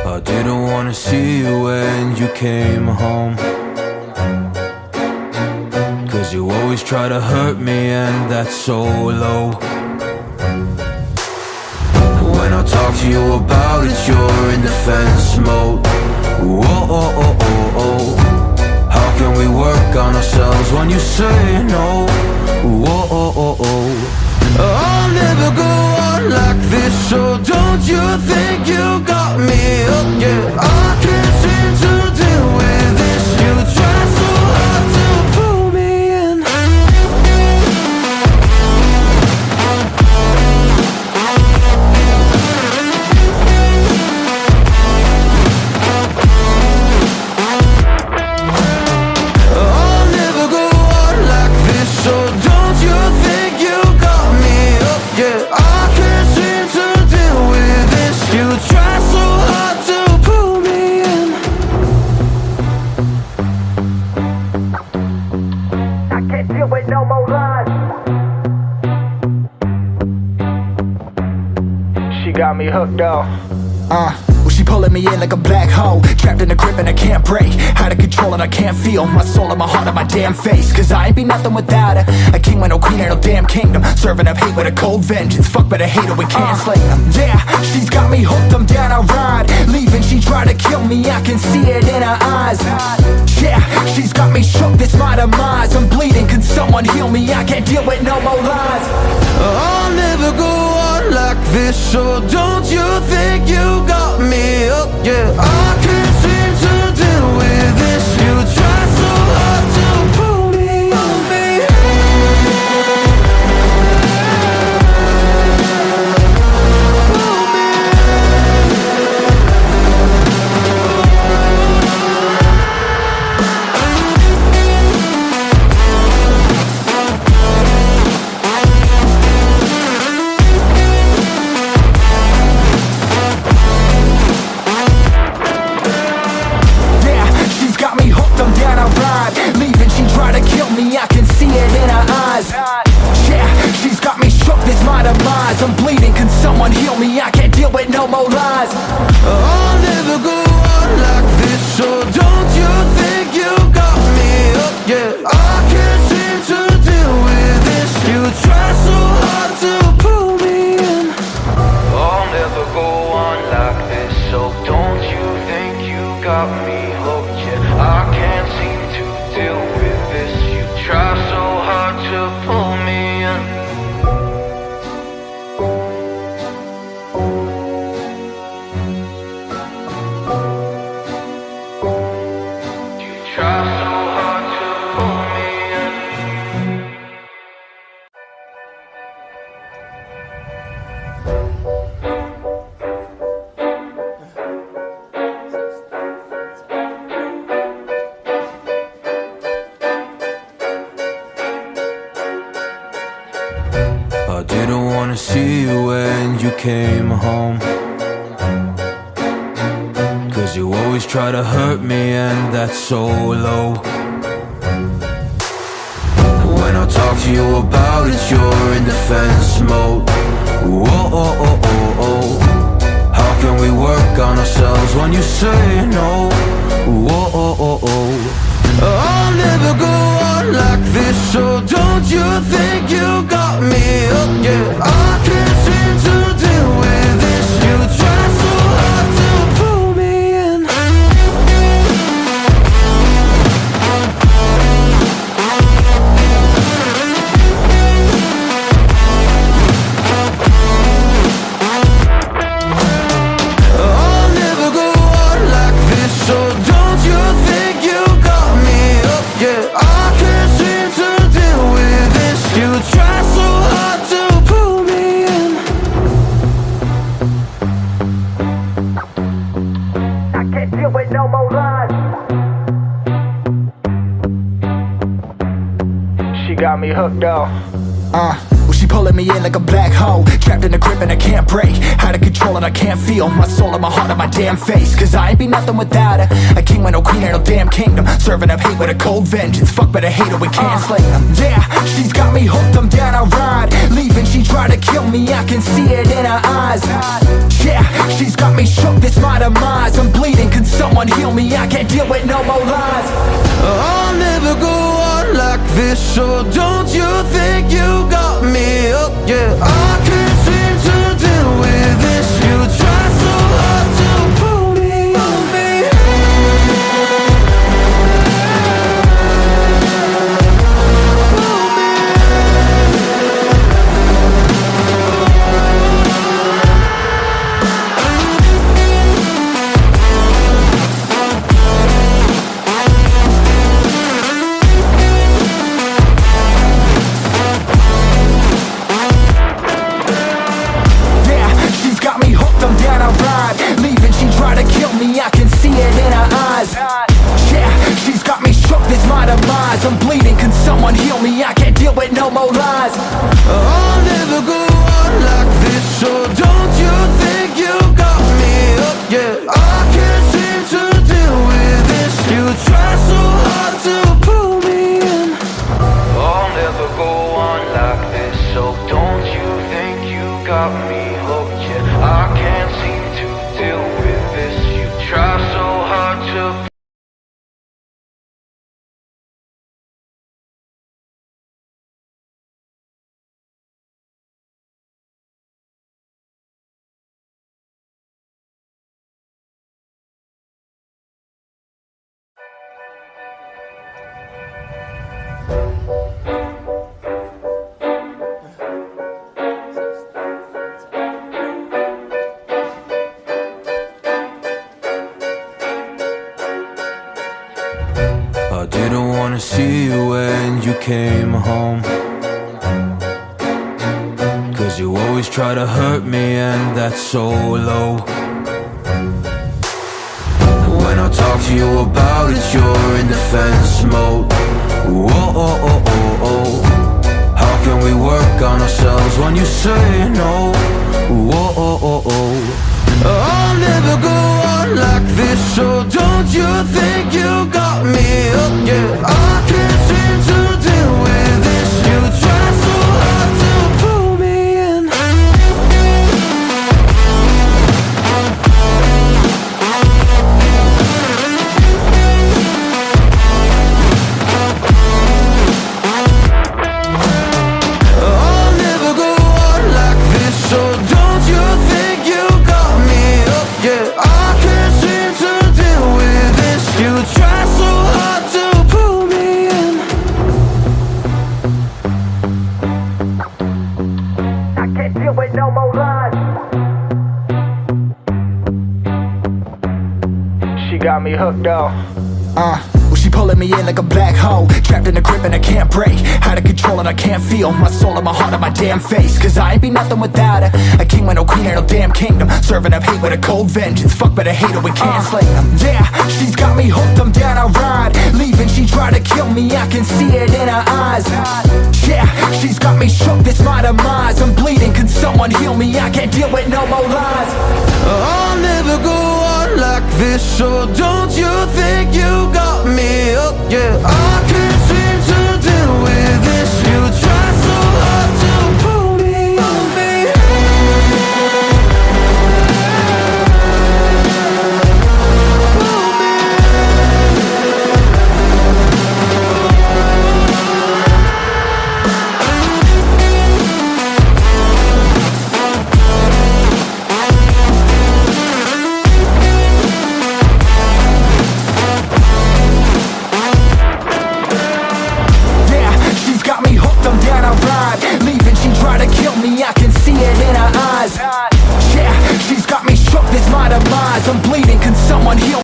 I didn't wanna see you when you came home, 'cause you always try to hurt me, and that's so low. When I talk to you about it, you're in defense mode. Whoa, oh, oh, oh, oh. How can we work on ourselves when you say no? Whoa, oh, oh, oh. I'll never go on like this, so don't you think you got me up? Yeah, I can't seem to deal with this. You try so hard to pull me in. I'll never go on like this, so don't you think you got me up? Yeah, I can't seem to deal with this. You try so hard to pull me in. I can't deal with no more lies. She got me hooked up. Well, she pulling me in like a black hole, trapped in a grip and I can't break. Out of control and I can't feel my soul and my heart and my damn face. 'Cause I ain't be nothing without her. A king with no queen and no damn kingdom, serving up hate with a cold vengeance. Fuck, but I hate her, we can't slay them. Yeah, she's got me hooked, I'm down, I ride. Leaving, she tried to kill me, I can see it in her eyes. Yeah, she's got me shook, this my demise. I'm bleeding, can someone heal me? I can't deal with no more lies. I'll never go on like this, so don't you think you got me up? Yeah, I can't seem to deal with this. You try so hard to pull me on me. Yeah, she's got me hooked, I'm down, I ride. Leaving, she tried to kill me, I can see it in her eyes. Yeah, she's got me shook, this my demise. I'm bleeding, can someone heal me? I can't deal with no more lies. I'll never go on like this, so don't you think you got me up? Yeah, I can't seem to deal with this. You try so hard to pull me in. I'll never go on like this, so don't you think you got me hooked? Yeah, I can't seem to deal with this. You try so hard to pull me in. You try so hard to pull me in. I didn't wanna see you when you came home, 'cause you always try to hurt me, and that's so low. When I talk to you about it, you're in defense mode. Whoa, oh, oh, oh, oh. How can we work on ourselves when you say no? Whoa, oh, oh, oh. I'll never go on like this, so don't you think you got me up? Yeah, I can't seem to deal with this. You try so hard to pull me in. I'll never go on like this, so don't you think you got me up? Yeah, I can't seem to deal with this. You try so hard to pull me in. I can't deal with no more lies. She got me hooked up. Well, she pulling pulling me in like a black hole. Trapped in a grip and I can't break. Out of control and I can't feel my soul and my heart on my damn face. Cause I ain't be nothing without her. A king with no queen and no damn kingdom. Serving up hate with a cold vengeance. Fuck but I hate her, we can't slay them. Yeah, she's got me hooked, I'm down, I ride. Leaving, she tried to kill me, I can see it in her eyes. Yeah, she's got me shook, this my demise. I'm bleeding, can someone heal me? I can't deal with no more lies. I'll never go on like this, so don't you think you got me up? Yeah, I can't seem to deal with this. You try so hard to pull me on me. I can see it in her eyes. Yeah, she's got me shook, this my demise. I'm bleeding, can someone heal me? I can't deal with no more lies. I'll never go on like this, so don't you think you got me up? Yeah, I can't seem to deal with this. You try so hard to pull me in. I'll never go on like this, so don't you think you got me hooked? Yeah, I can't seem to deal with this. You try so hard to. I didn't wanna see you when you came home, cause you always try to hurt me and that's so low. When I talk to you about it, you're in defense mode. Whoa, oh, oh, oh, oh. How can we work on ourselves when you say no? Whoa, oh, oh, oh. I'll never go on like this, so don't you think you got me up? Yeah, I can't seem to deal with this. You try so hard to pull me in. I'll never go on like this, so don't you think you got me up? Yeah, I can't seem to deal with this. You try so hard to pull me in. I can't deal with no more lies. She got me hooked up. Well, she pulling me in like a black hole. Trapped in a grip and I can't break. Out of control and I can't feel my soul and my heart on my damn face. Cause I ain't be nothing without her. A king with no queen and no damn kingdom. Serving up hate with a cold vengeance. Fuck but I hate her, we can't slay them. Yeah, she's got me hooked, I'm down, I ride. Leaving, she tried to kill me, I can see it in her eyes. Yeah, she's got me shook, this my demise. I'm bleeding, can someone heal me? I can't deal with no more lies. I'll never go on like this, so don't you think you got me up? Yeah, I can't seem to deal with this. You try so hard to pull me on me. I'm down, I ride. Leaving, she tried to kill me, I can see it in her